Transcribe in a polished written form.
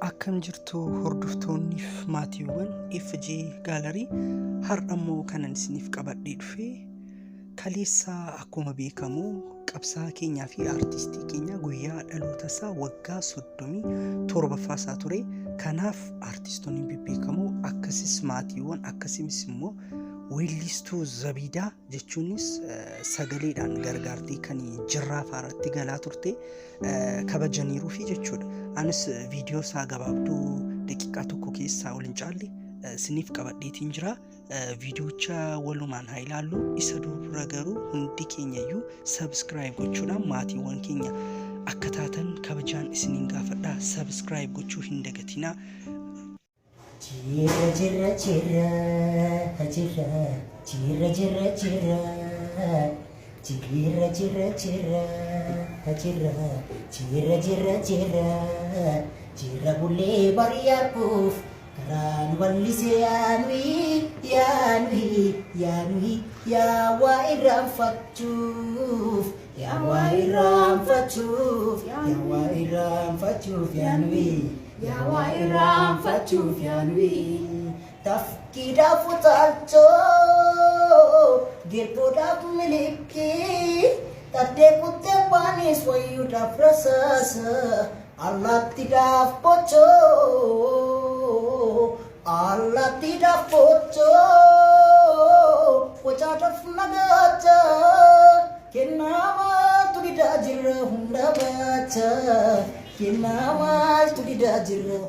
Akkam jirtu hordoftoonniif maatiiwwan FG Gaalarii har'ammoo kanan isiniif qabadhee dhufe kaleessa akkuma beekamu qabsaa keenyaa fi aartistii keenya guyyaa dhaloota isaa waggaa 37 isaa ture. Kanaaf aartistoonni bebbeekamoo akkasis maatiiwwan akkasumas immoo weellistuu Zabidaa jechuunis sagaleedhaan gargaartii kan jirraa faaratti galaa turte kabajaniiruu fi jechuudha. Anis viidiyoo isaa gabaabduu daqiiqaa tokko keessaa ol hin caalle isiniif qabadheetiin jira. Viidiyoocha walumaan haa ilaallu. Isa dura garuu hundi keenyayyuu subscribe gochuudhaan maatiiwwan keenya akka taatan kabajaan isiniin gaafadha. Subscribe gochuu hin dagatinaa. Jira jira jira jira jira jira jira jira jira jira jira jira jira jira jira bulee bariyakuuf karaan wallise yaanwi yaawaa irraanfachuuf yaawaa irraanfachuuf yaawaa irraanfachuuf yaanwi yaawaa irraanfachuuf yaanwi tafkiidhaaf utaalchoo geerboodhaaf milikkii taddee kuttee baanis wayyuudhaaf rasaasa allaattiidhaaf bochoo allaattiidhaaf bochoo bocaadhaaf nagaacha kennaamaatu didaa jirra hunda baacha kennaamaatu didaa jirra.